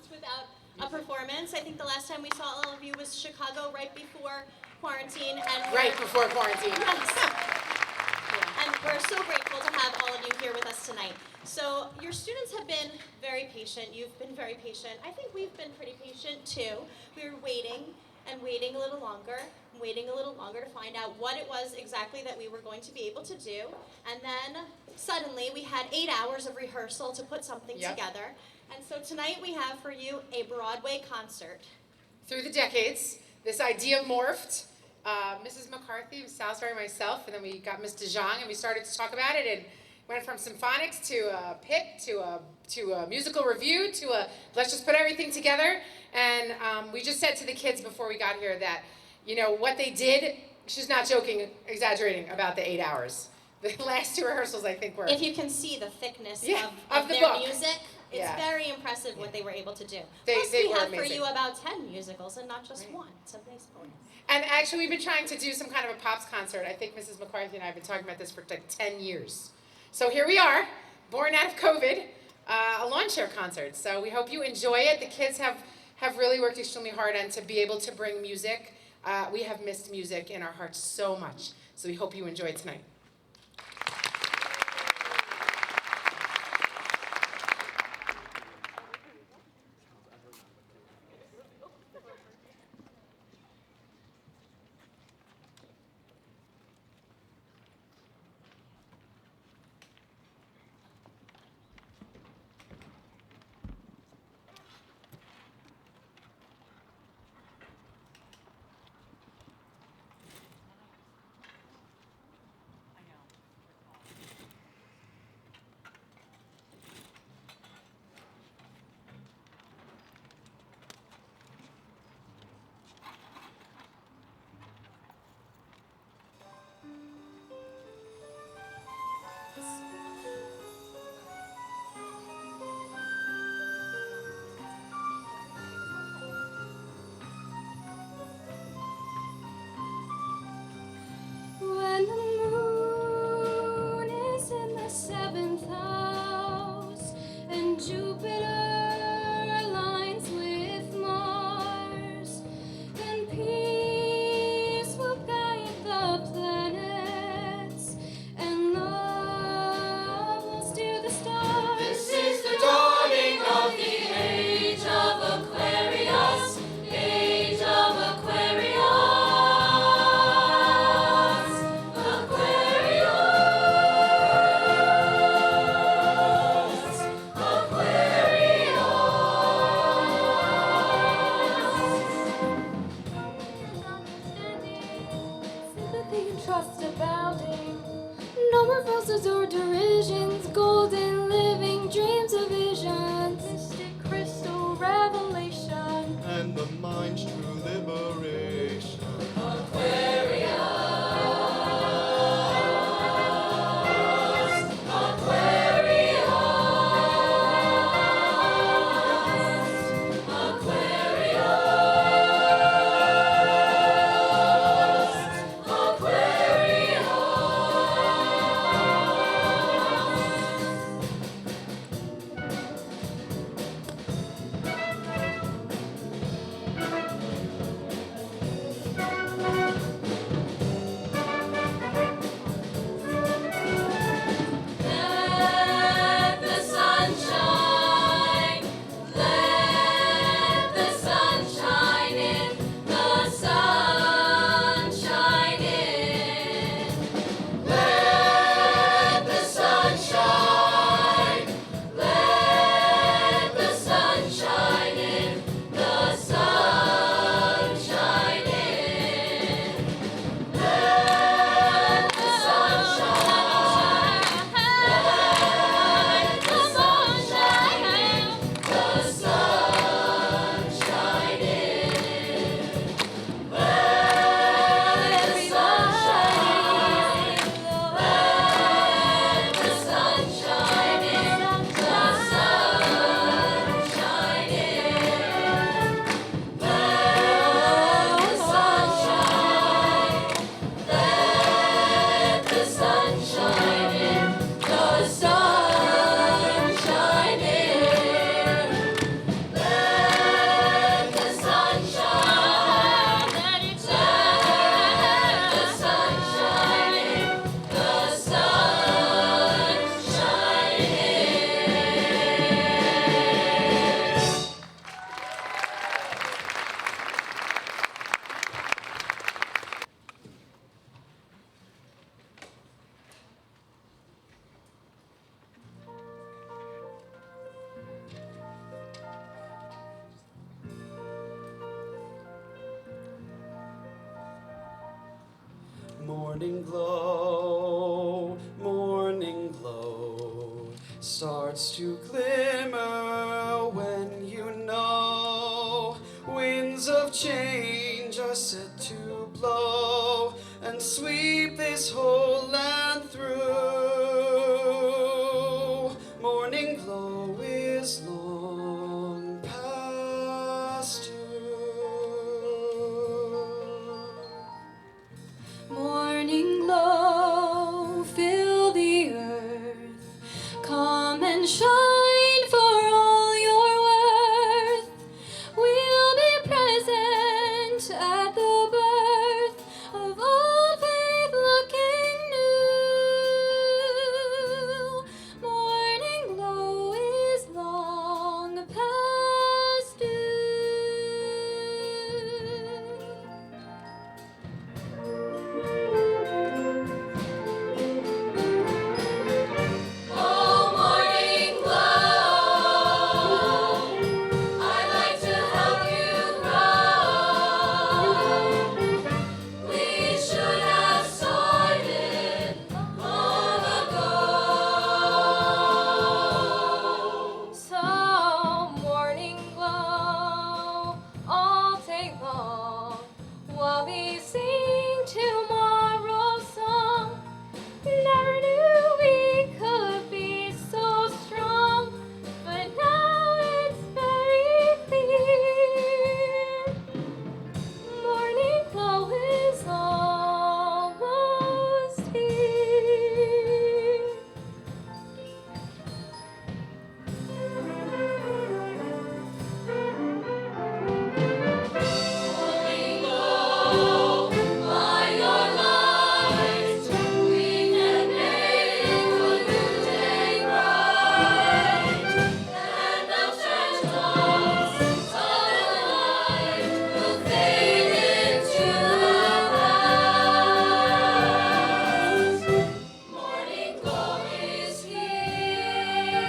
months without a performance. I think the last time we saw all of you was Chicago right before quarantine. And right before quarantine. Yes. And we're so grateful to have all of you here with us tonight. So your students have been very patient. You've been very patient. I think we've been pretty patient too. We were waiting and waiting a little longer, to find out what it was exactly that we were going to be able to do. And then suddenly we had 8 hours of rehearsal to put something together. And so tonight we have for you a Broadway concert. Through the decades, this idea morphed. Mrs. McCarthy, Salisbury, myself, and then we got Ms. DeJong, and we started to talk about it, and went from symphonics to a pit to a musical review to a let's just put everything together. And we just said to the kids before we got here that, you know, what they did, she's not joking, exaggerating about the 8 hours. The last 2 rehearsals, I think, were... If you can see the thickness of the their book. music, it's very impressive what they were able to do. They we were have amazing. for you about 10 musicals and not just one. It's a nice bonus. And actually, we've been trying to do some kind of a pops concert. I think Mrs. McCarthy and I have been talking about this for like 10 years. So here we are, born out of COVID, a lawn chair concert. So we hope you enjoy it. The kids have really worked extremely hard on to be able to bring music. We have missed music in our hearts so much. So we hope you enjoy it tonight. When the moon is in the 7th house and Jupiter aligns with Mars, then peace will guide the planets and love will steer the stars. This is the dawning of the age of Aquarius, age of Aquarius. Trust abounding, no more falsehoods or derisions, golden living dreams of visions, mystic crystal revelation, and the mind's true liberation. morning glow starts to glimmer when you know winds of change are set to blow and sweep this whole land through. Morning glow is long past due. Morning glow, fill the earth. Come and shine for all your worth. We'll be present at the birth of all faith looking new. Morning glow is long past due. Oh, morning glow, I'd like to help you grow. We should have started long ago. So morning glow all day long while we sing tomorrow's song. Never knew we could be so strong, but now it's very clear. Morning glow is almost here. Morning glow, by your light, we can make a new day bright. And the shadows of the night will fade into the past. Morning glow is here.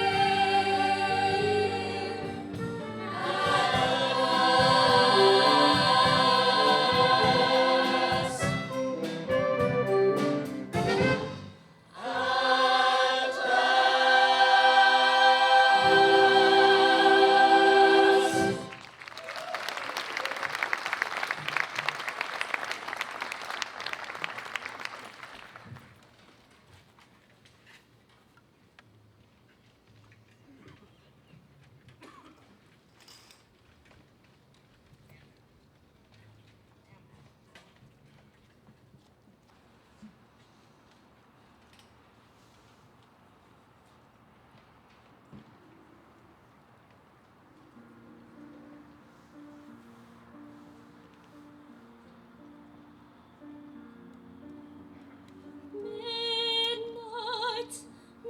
Midnight,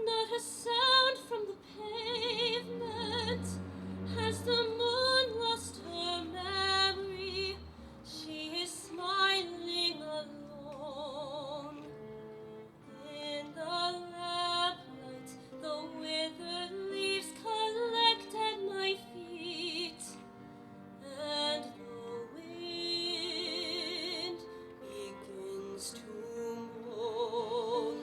not a sound from the pavement. Has the moon lost her memory? She is smiling alone. In the lamplight, the withered leaves collect at my feet, and the wind begins to moan.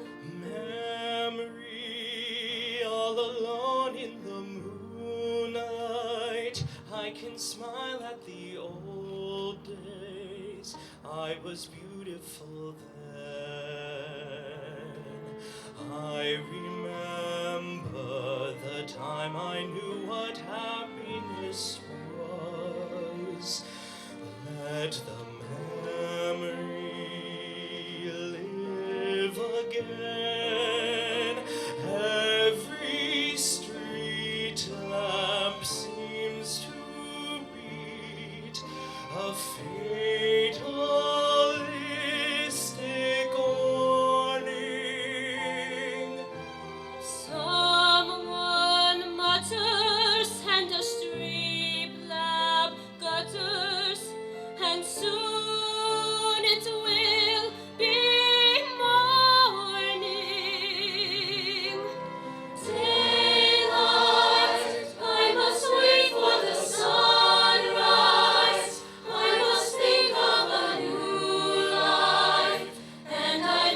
Memory, all alone in the moonlight, I can smile at the old days. I was beautiful then. I remember the time I knew what happiness was. Let the memory live again. Every street lamp seems to beat a fatalistic warning. Someone mutters and a street lamp gutters, and soon it will be morning. Daylight, I must wait for the sunrise. I must think of a new life, and I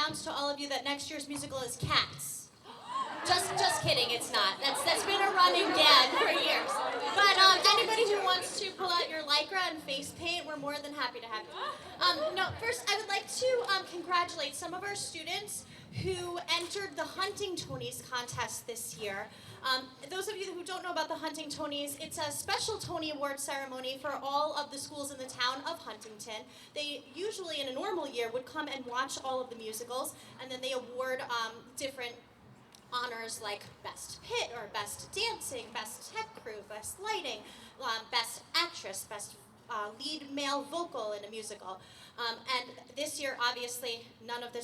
announce to all of you that next year's musical is Cats. Just kidding, it's not. That's been a running gag for years. But anybody who wants to pull out your Lycra and face paint, we're more than happy to have you. No, first I would like to congratulate some of our students who entered the Hunting Tonys contest this year. Those of you who don't know about the Hunting Tonys, it's a special Tony Award ceremony for all of the schools in the town of Huntington. They usually, in a normal year, would come and watch all of the musicals, and then they award different honors like Best Pit, or Best Dancing, Best Tech Crew, Best Lighting, Best Actress, Best Lead Male Vocal in a musical. And this year, obviously, none of the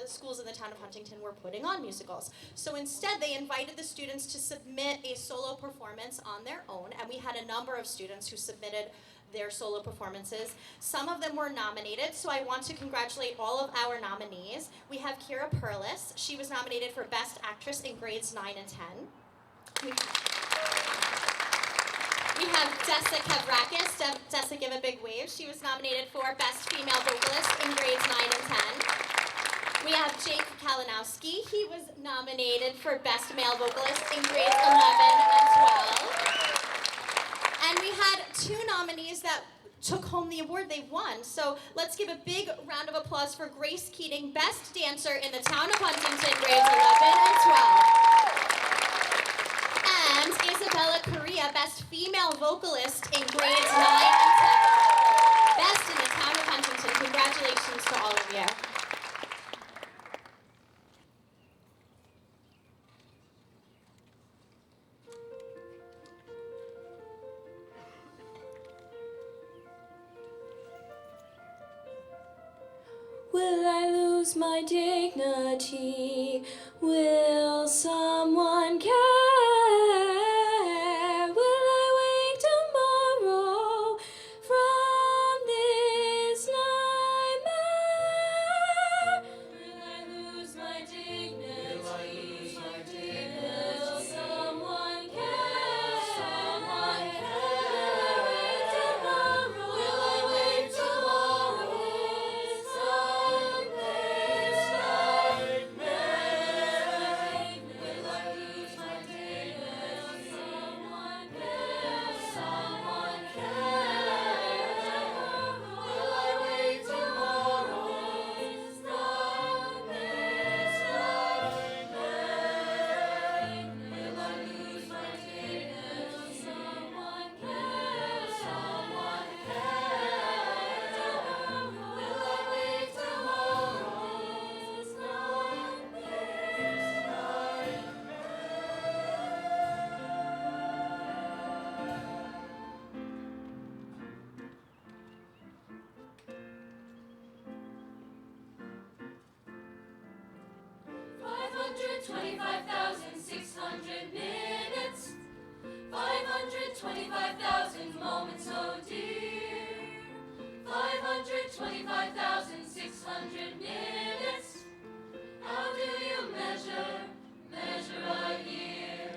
schools in the town of Huntington were putting on musicals. So instead, they invited the students to submit a solo performance on their own, and we had a number of students who submitted their solo performances. Some of them were nominated, so I want to congratulate all of our nominees. We have Kira Perlis. She was nominated for Best Actress in grades 9 and 10. We have Dessa Kavrakis. Dessa, give a big wave. She was nominated for Best Female Vocalist in grades 9 and 10. We have Jake Kalinowski. He was nominated for Best Male Vocalist in grades 11 and 12. And we had 2 nominees that took home the award. They won. So let's give a big round of applause for Grace Keating, Best Dancer in the town of Huntington, grades 11 and 12. And Isabella Correa, Best Female Vocalist in grades 9 and 10. Best in the town of Huntington. Congratulations to all of you. Will I lose my dignity? Will someone care? Will I wake tomorrow from this nightmare? Will I lose my dignity? Will someone care? Someone care? Will I wake tomorrow? Minutes, 525,000 moments, oh dear. 525,600 minutes. How do you measure a year?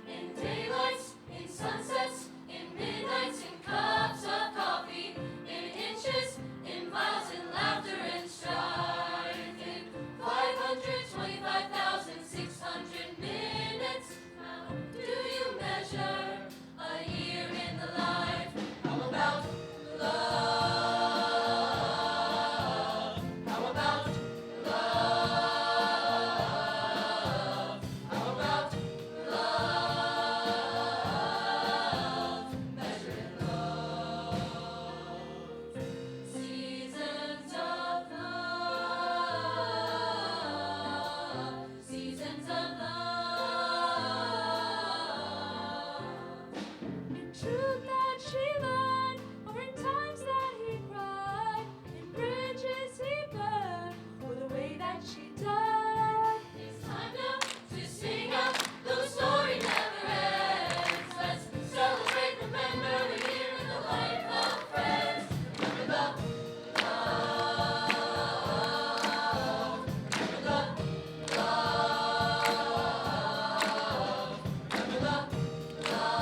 In daylights, in sunsets, in midnights, in cups of coffee, in inches, in miles, in laughter and strife. In 525,600 minutes. How do you measure a year in the life? How about love? How about love? How about love? Measuring love. Seasons of love. Seasons of love. In truth that she learned, or in times that he cried, in bridges he burned, or the way that she died. It's time now to sing out, though the story never ends. Let's celebrate, remember, we're here in the life of friends. Remember the love. Remember the love. Remember the love.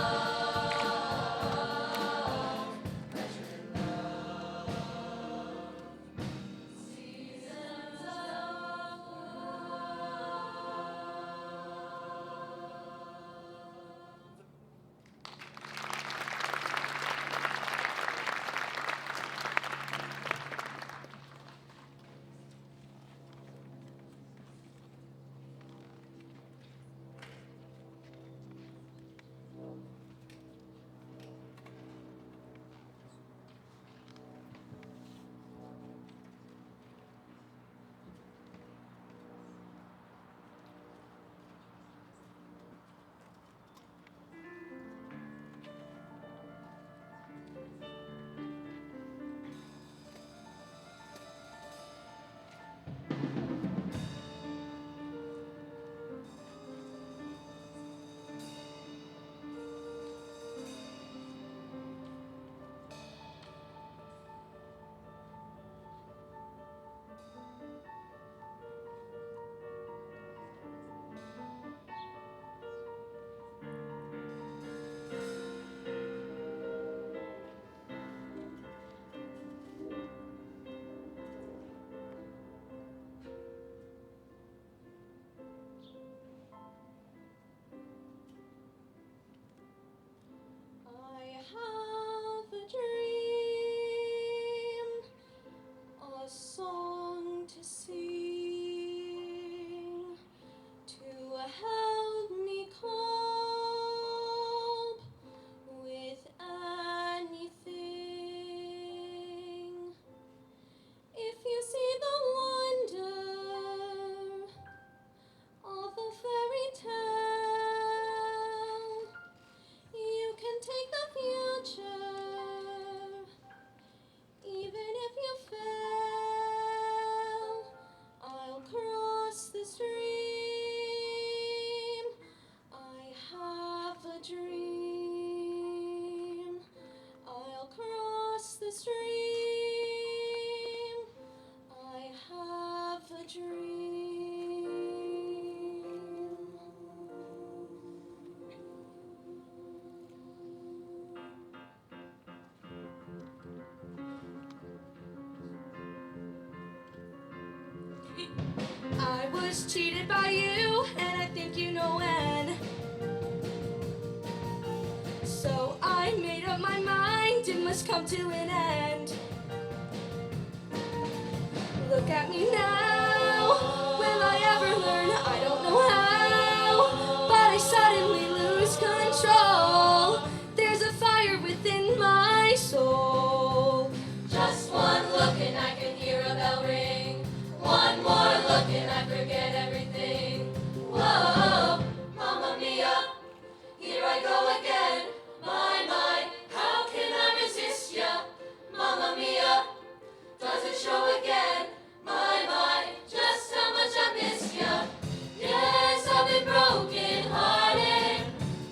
I was cheated by you, and I think you know when. So I made up my mind, it must come to an end. Look at me now, will I ever learn? I don't know how, but I suddenly lose control. There's a fire within my soul. Just one look and I can hear a bell ring. One more look and I forget everything. Whoa, Mamma Mia, here I go again. My, how can I resist ya? Mamma Mia, does it show again? My, just how much I miss ya. Yes, I've been broken hearted,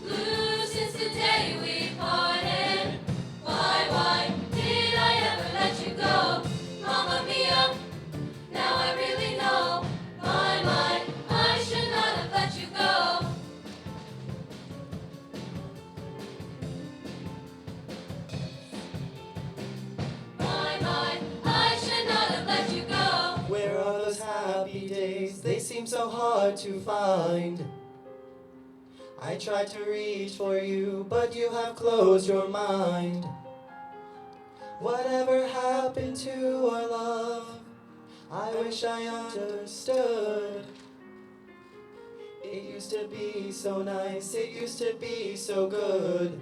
blue since the day we parted. Why did I ever let you go? Mamma Mia, now I really know. My, I should not have let you go. My, I should not have let you go. Where are those happy days? They seem so hard to find. I tried to reach for you, but you have closed your mind. Whatever happened to our love? I wish I understood. It used to be so nice, it used to be so good.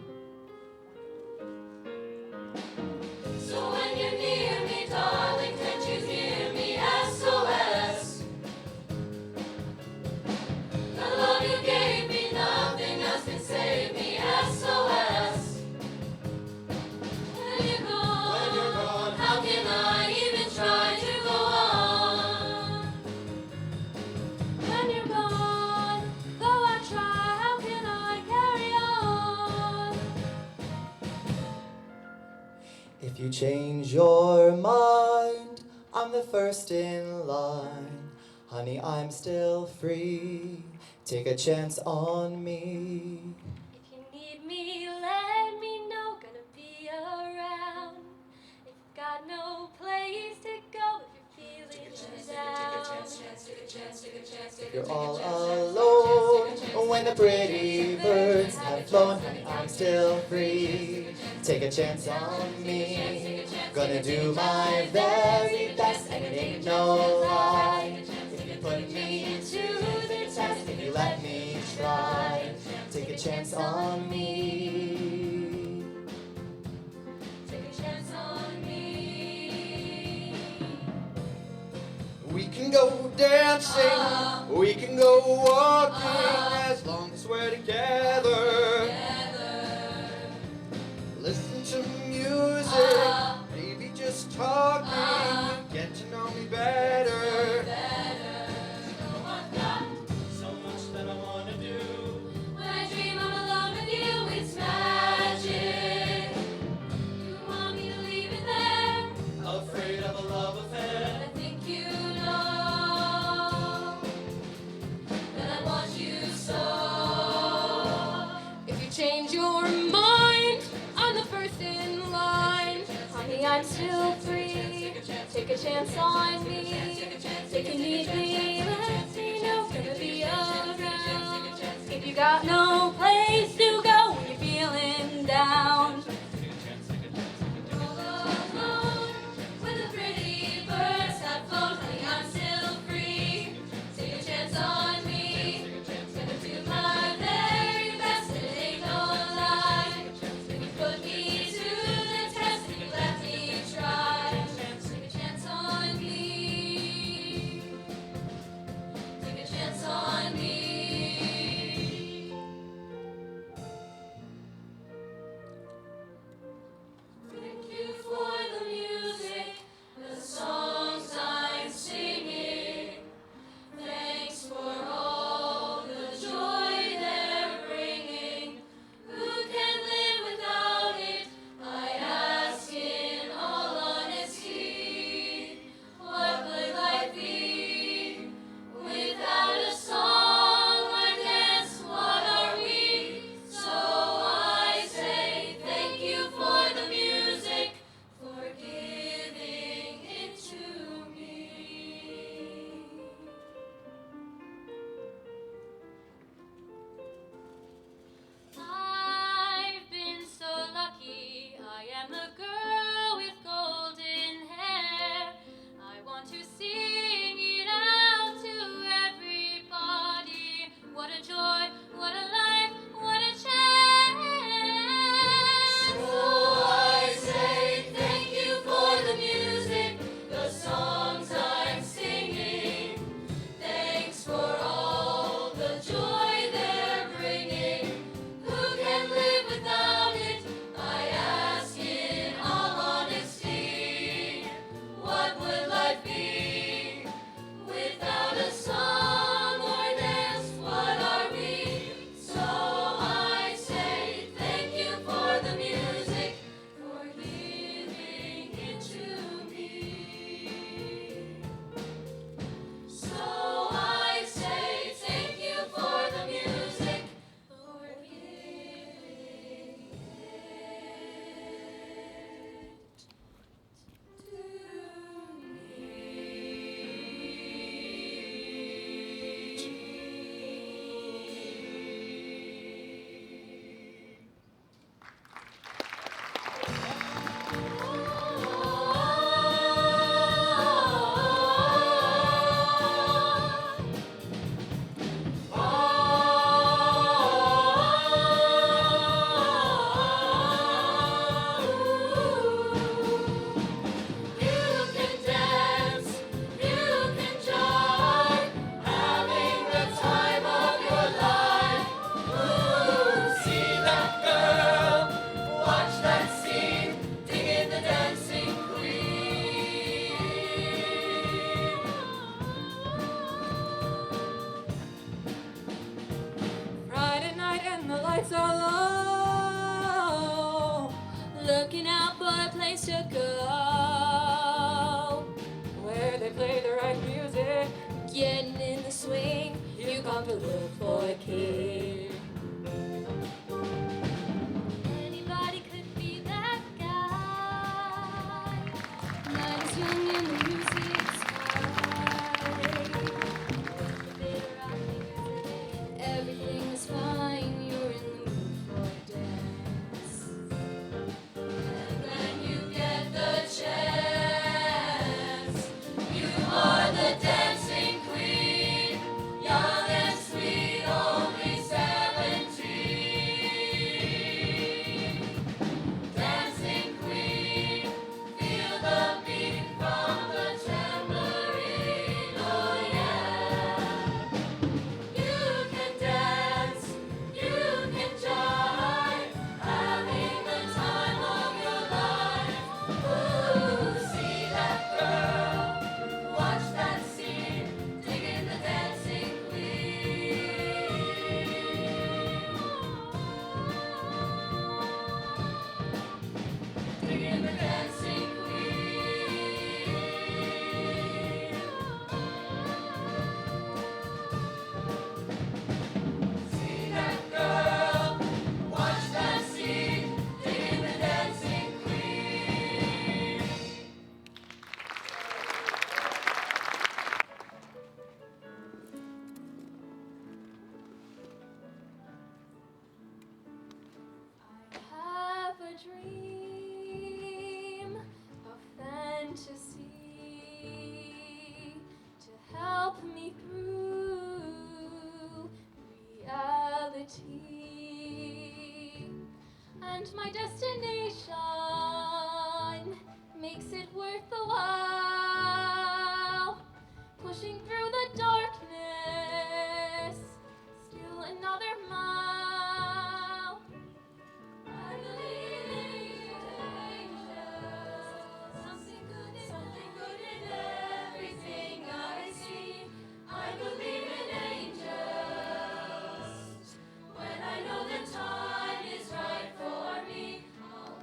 So when you're near me, darling, can't you hear me? SOS. The love you gave me, nothing else can save me. SOS. When you're gone, how can I even try to go on? When you're gone, though I try, how can I carry on? If you change your mind, I'm the first in line. Honey, I'm still free. Take a chance on me. If you need me, let me know. Gonna be around. If you've got no place to go, if you're feeling down. If you're all alone, when the pretty birds have flown, honey, I'm still free. Take a chance on me. Gonna do my very best, and it ain't no lie. If you put me to the test, if you let me try, take a chance on me. Take a chance on me. We can go dancing, we can go walking, as long as we're together. Listen to music, maybe just talking, get to know me better. So much that I wanna do. When I dream I'm alone with you, it's magic. You want me to leave it there, Afraid of a love but affair. I think you know that I want you so. If you change your mind, I'm the first in line. Honey, I'm still free. Take a chance on me. If you need me, let me know. Gonna be around. If you got no place to go when you're feeling down. All alone, when the pretty birds have flown, honey, I'm still free. Take a chance on me. Gonna do my very best, and it ain't no lie. If you put me to the test, and you let me try, take a chance on me. looking out for a place to go, where they play the right music, getting in the swing. You come to look for a king. Anybody could be that guy. Night is young and the music's high. Everything is fine. You're in the mood for a dance. And when you get the chance, you are the dancing queen, young and sweet, only 17. Dancing queen, feel the beat from the tambourine, oh yeah. You can dance, you can jive, having the time of your life. Ooh, see that girl, watch that scene, digging the dancing queen. Digging the dancing queen. See that girl, watch that scene, digging the dancing queen. I have a dream, a fantasy to help me through reality. And my destination makes it worth the while. Pushing through the darkness, still another mile. I believe in angels, something good in everything I see. I believe in angels. When I know the time is right for me, I'll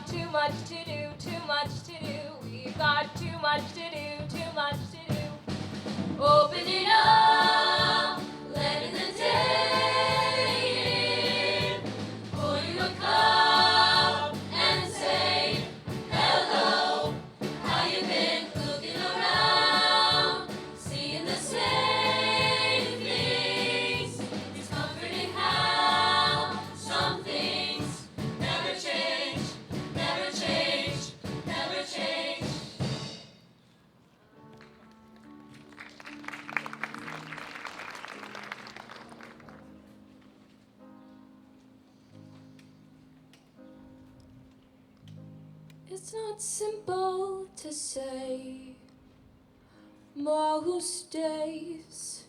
got too much to do, too much to do. We've got too much to do, too much to do. Open it up, letting the day in. Pour you a cup and say, hello, how you been? Looking around, seeing the same things. It's comforting how some things never change, never change, never change. It's not simple to say more who stays.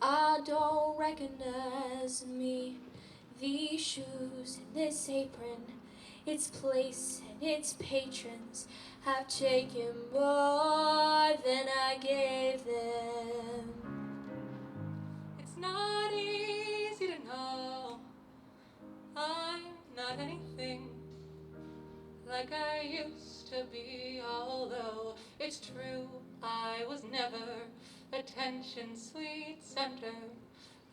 I don't recognize me. These shoes and this apron, its place and its patrons have taken more than I gave them. It's not easy to know I'm not anything like I used to be, although it's true I was never attention's sweet center.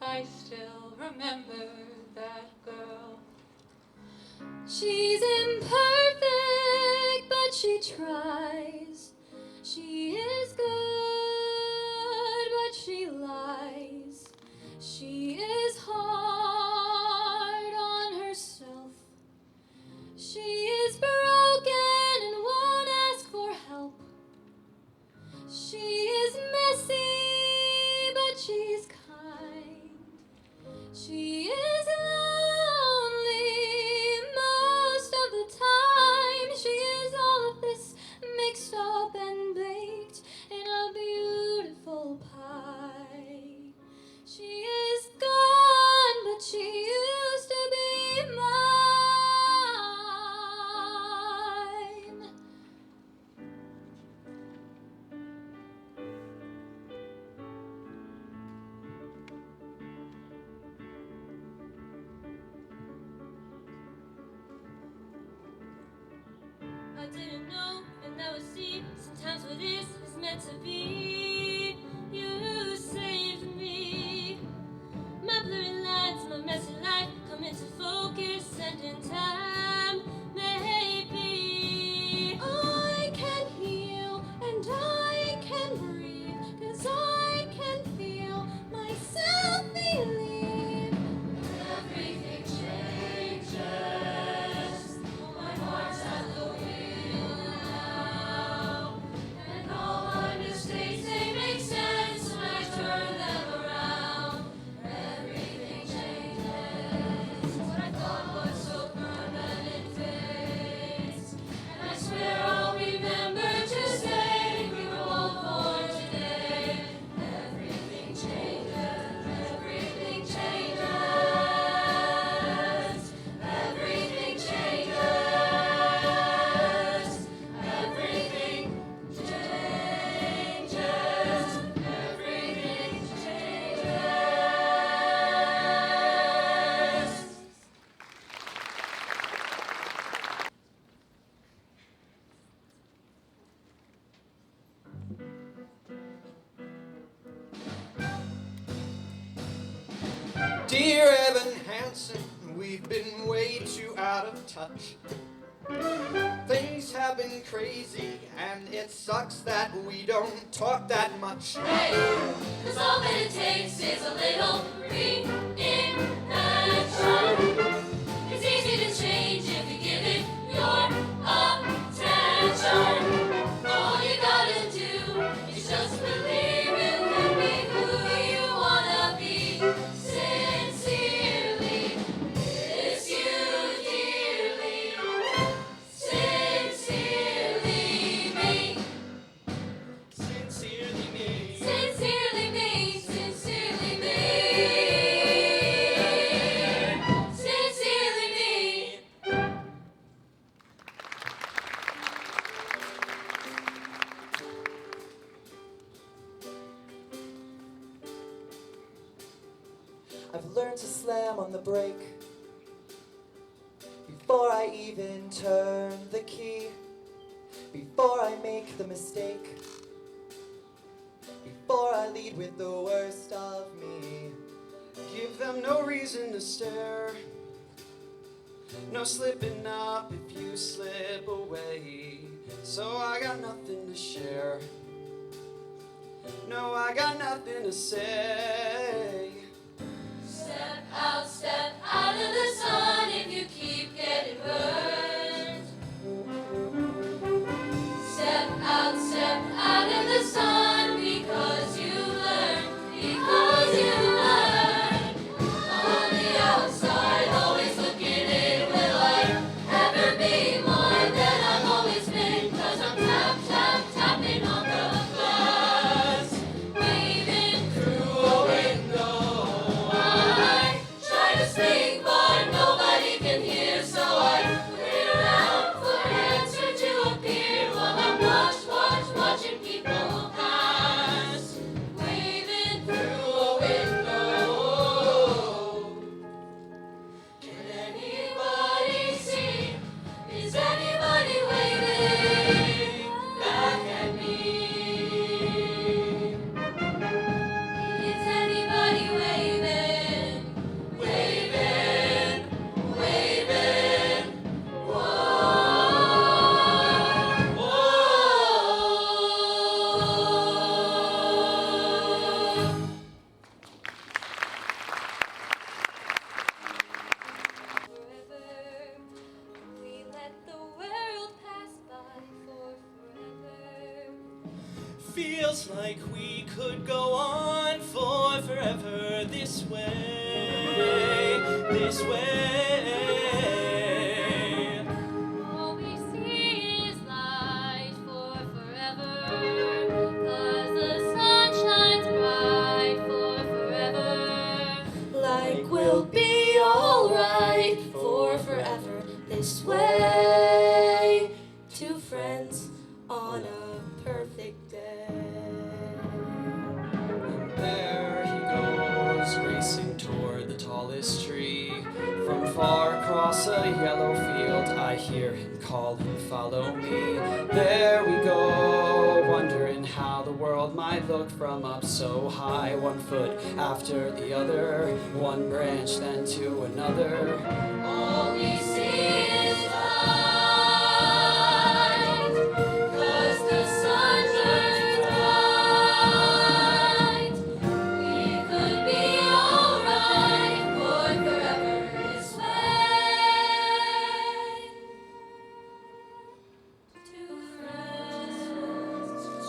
I still remember that girl. She's imperfect, but she tries. She is good, but she lies. She is hard on herself. She is broken and won't ask for help. She is messy, but she's kind. She is lonely most of the time. She is all of this mixed up and baked in a beautiful pie. She is gone, but she used to be mine. I didn't know and never see sometimes what is meant to be. You saved me. My blurry lines, my messy life come into focus and in time, maybe I can heal and I can breathe, 'cause I can feel myself believe. everything changes. My heart's at the wheel now, and all my mistakes, they make sense when I turn them around. Everything changes. What I thought was so permanent fades, and I swear I'll remember to say we were all born today. Everything changes. Everything changes. Everything changes. Everything changes. Everything changes. Dear Evan Hansen, we've been way too out of touch. Things have been crazy, and it sucks that we don't talk that much. Hey, 'cause all that it takes is a little reinvention. It's easy to change if you give it your attention. All you gotta do is just believe it and be who you wanna be. Sincerely, miss you dearly. Sincerely me. Sincerely me. Sincerely me. Sincerely me. Sincerely me. I've learned to slam on the brake before I even even turn the key before I make the mistake, before I lead with the worst of me. Give them no reason to stare, no slipping up if you slip away. So I got nothing to share, no, I got nothing to say. Step out of the sun if you keep getting burned. Step out of the sun because you learn, On the outside, always looking in, will I ever be more than I've always been? 'Cause I'm tapping on the glass, waving through a window. I try to speak, but nobody can hear, so I wait around for an answer to appear while I watching people pass, waving through a window. Can anybody see? Is anybody waving back at me? Is anybody waving? Forever, we let the world pass by for forever. Feels like we could go on for forever this way, this way. All we see is light for forever, 'cause the sun shines bright for forever. Like we'll be alright for forever this way. Two friends on a perfect day. There he goes, racing toward the tallest tree. From far across a yellow field, I hear him call and follow me. There we go, wondering how the world might look from up so high. One foot after the other, one branch then to another. All we see is light, 'cause the sun shines bright. We could be alright for forever this way. Two friends,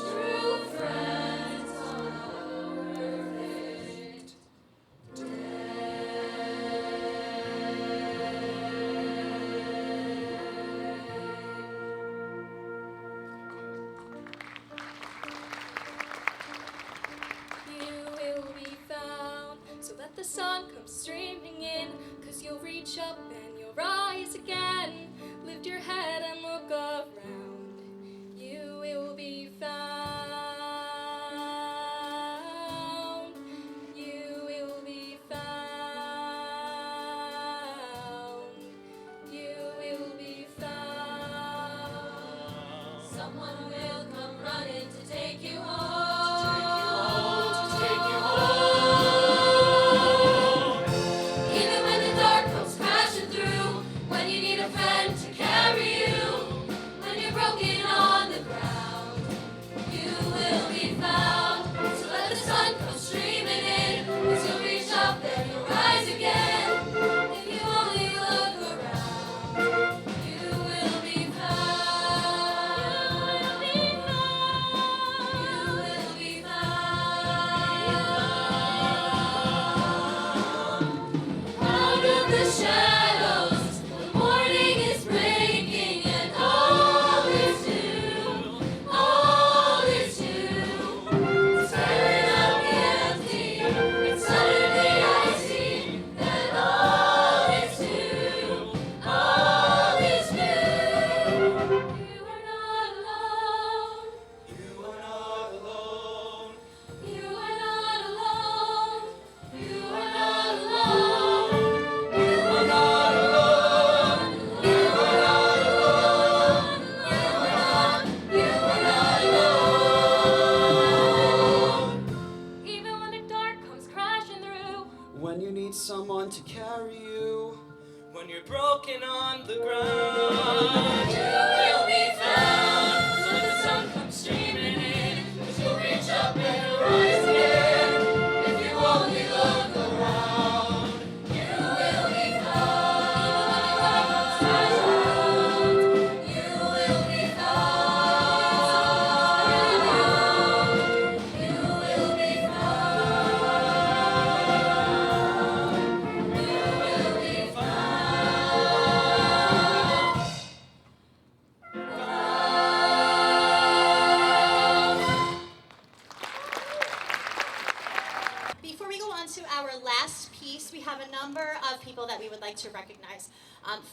true friends on a perfect You will be found, so let the sun come streaming in, 'cause you'll reach up and you'll rise again. Lift your head and look around. You will be found. You will be found. You will be found. Someone will come running to take you home. Even when the dark comes crashing through, when you need a friend to carry you, when you're broken on the ground, you will be found. So let the sun come streaming in, 'cause you'll reach up and you'll rise again. If you only look around, you will be found. You will be found. Out of the shadows, the morning is breaking, and all is new, all is new. Staring at the empty, and suddenly I see that all is new, all is new. You are not alone. You are not alone. You are not alone. You are not alone. You are not alone. You are not found. You will be found. So the sun comes streaming in, you'll reach up and rise again. If you only look around, you will be found. You will be found. You will be found. You will be Before we go on to our last piece, we have a number of people that we would like to recognize.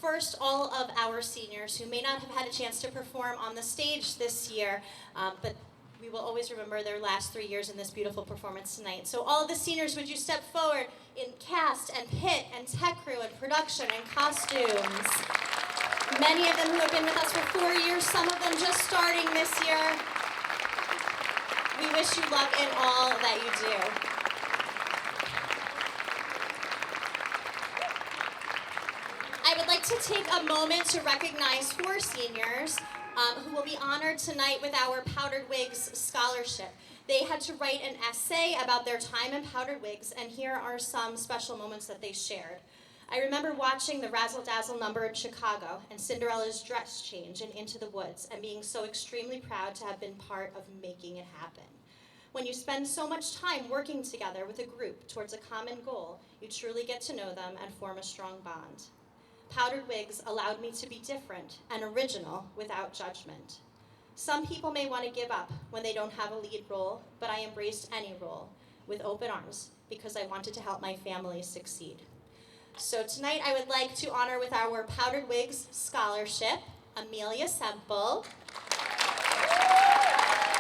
First, all of our seniors who may not have had a chance to perform on the stage this year, but we will always remember their last 3 years in this beautiful performance tonight. So all of the seniors, would you step forward in cast and pit and tech crew and production and costumes? Many of them who have been with us for 4 years, some of them just starting this year. We wish you luck in all that you do. I would like to take a moment to recognize 4 seniors who will be honored tonight with our Powdered Wigs Scholarship. They had to write an essay about their time in Powdered Wigs, and here are some special moments that they shared. I remember watching the Razzle Dazzle number in Chicago and Cinderella's dress change in Into the Woods and being so extremely proud to have been part of making it happen. When you spend so much time working together with a group towards a common goal, you truly get to know them and form a strong bond. Powdered Wigs allowed me to be different and original without judgment. Some people may want to give up when they don't have a lead role, but I embraced any role with open arms because I wanted to help my family succeed. So tonight I would like to honor with our Powdered Wigs Scholarship, Amelia Semple,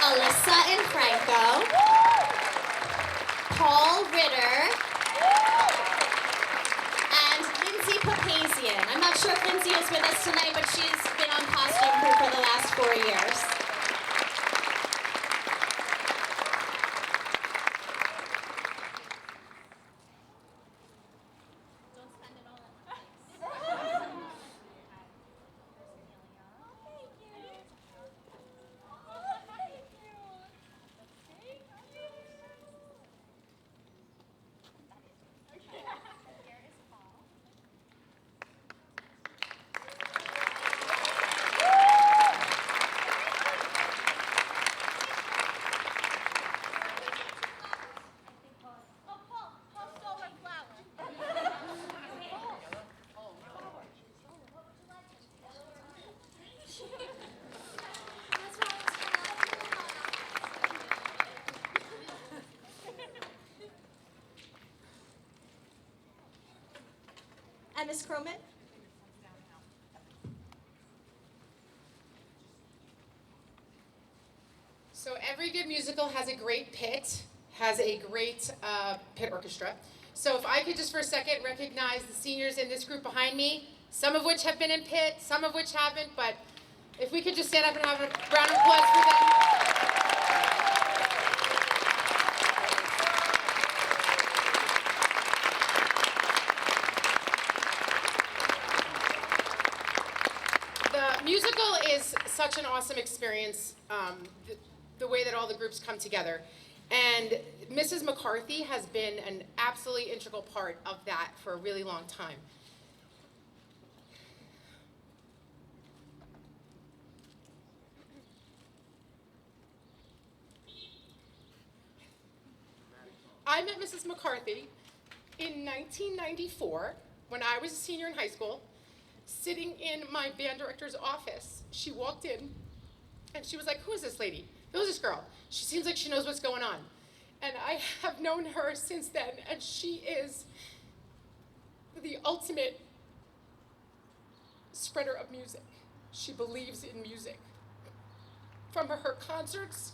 Alyssa Infranco, Paul Ritter, and Lindsay Papazian. I'm not sure if Lindsay is with us tonight, but she's been on costume crew for the last 4 years. Don't spend it all at once. And Ms. Croman? So every good musical has a great pit, has a great pit orchestra. So if I could just for a second recognize the seniors in this group behind me, some of which have been in pit, some of which haven't, but if we could just stand up and have a round of applause for them. The musical is such an awesome experience, the way that all the groups come together. And Mrs. McCarthy has been an absolutely integral part of that for a really long time. I met Mrs. McCarthy in 1994 when I was a senior in high school, sitting in my band director's office. She walked in and she was like, "Who is this lady? Who's this girl? She seems like she knows what's going on." And I have known her since then, and she is the ultimate spreader of music. She believes in music. From her concerts,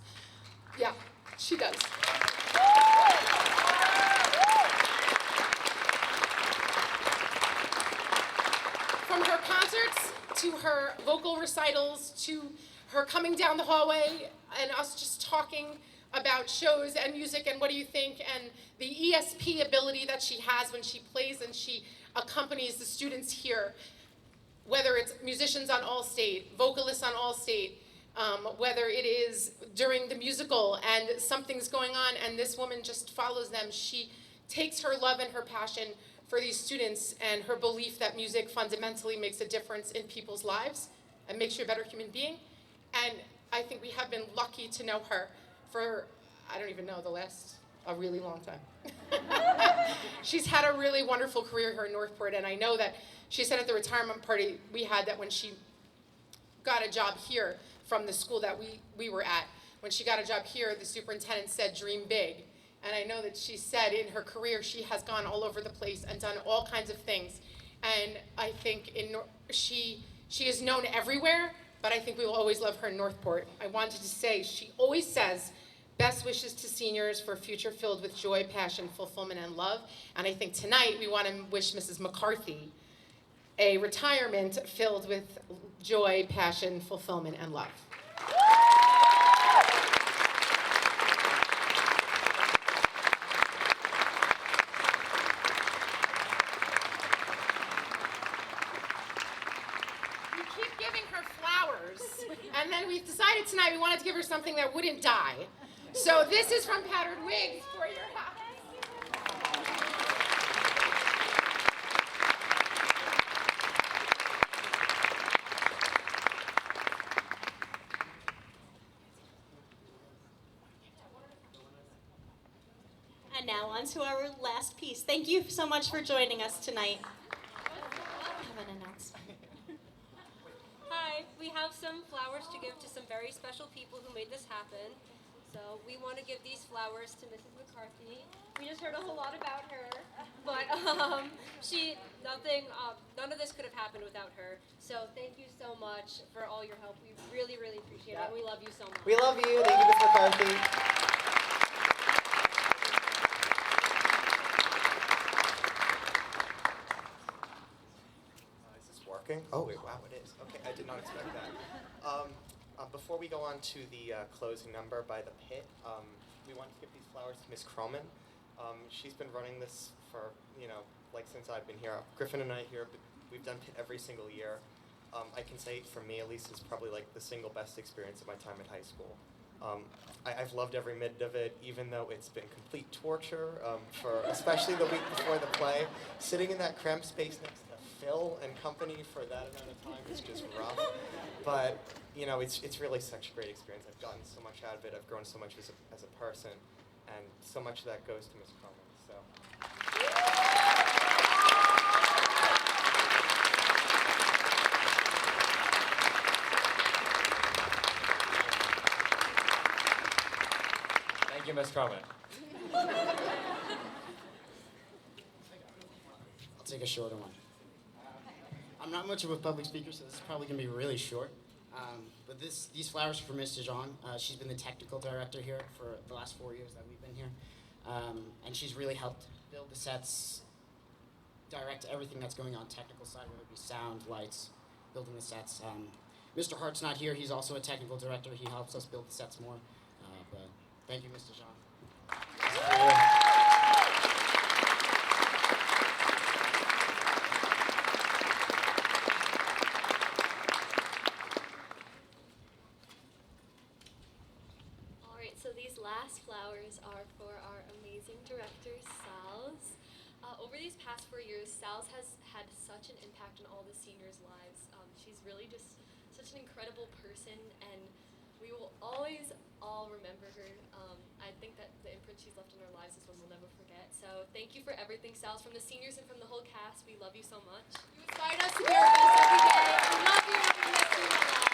yeah, she does. From her concerts to her vocal recitals to her coming down the hallway and us just talking about shows and music and what do you think, and the ESP ability that she has when she plays and she accompanies the students here. whether it's musicians on Allstate, vocalists on Allstate, whether it is during the musical and something's going on and this woman just follows them. She takes her love and her passion for these students and her belief that music fundamentally makes a difference in people's lives and makes you a better human being. And I think we have been lucky to know her for, I don't even know, a really long time. She's had a really wonderful career here in Northport, and I know that she said at the retirement party we had that when she got a job here from the school that we were at, when she got a job here, the superintendent said, dream big. And I know that she said in her career she has gone all over the place and done all kinds of things. And I think she is known everywhere, but I think we will always love her in Northport. I wanted to say, she always says, best wishes to seniors for a future filled with joy, passion, fulfillment, and love. And I think tonight we want to wish Mrs. McCarthy a retirement filled with joy, passion, fulfillment, and love. We keep giving her flowers, and then we decided tonight we wanted to give her something that wouldn't die. So this is from Patterned Wigs for your house. And now on to our last piece. Thank you so much for joining us tonight. I have an announcement. Hi, we have some flowers to give to some very special people who made this happen. So we want to give these flowers to Mrs. McCarthy. We just heard a whole lot about her, but none of this could have happened without her. So thank you so much for all your help. We really, really appreciate it. We love you so much. We love you. Thank you, Ms. McCarthy. Is this working? Oh, wait, wow, it is. Okay, I did not expect that. Before we go on to the closing number by the pit, we want to give these flowers to Miss Croman. She's been running this for, like since I've been here. Griffin and I here, we've done pit every single year. I can say for me at least, it's probably like the single best experience of my time at high school. I've loved every minute of it, even though it's been complete torture, for especially the week before the play. Sitting in that cramped space next to Phil and company for that amount of time is just rough. But it's really such a great experience. I've gotten so much out of it. I've grown so much as a person, and so much of that goes to Ms. Croman. Thank you, Ms. Croman. I'll take a shorter one. I'm not much of a public speaker, so this is probably going to be really short. But these flowers are for Ms. DeJong. She's been the technical director here for the last 4 years that we've been here. And she's really helped build the sets, direct everything that's going on technical side, whether it be sound, lights, building the sets. Mr. Hart's not here. He's also a technical director. He helps us build the sets more. But thank you, Ms. DeJong. So these last flowers are for our amazing director, Sal's. Over these past 4 years, Sal's has had such an impact on all the seniors' lives. She's really just such an incredible person, and we will always all remember her. I think that the imprint she's left in our lives is one we'll never forget. So thank you for everything, Sal's, from the seniors and from the whole cast. We love you so much. You inspired us to be our best every day. We love you and we miss you a lot.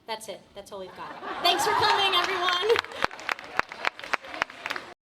That's it. That's all we've got. Thanks for coming.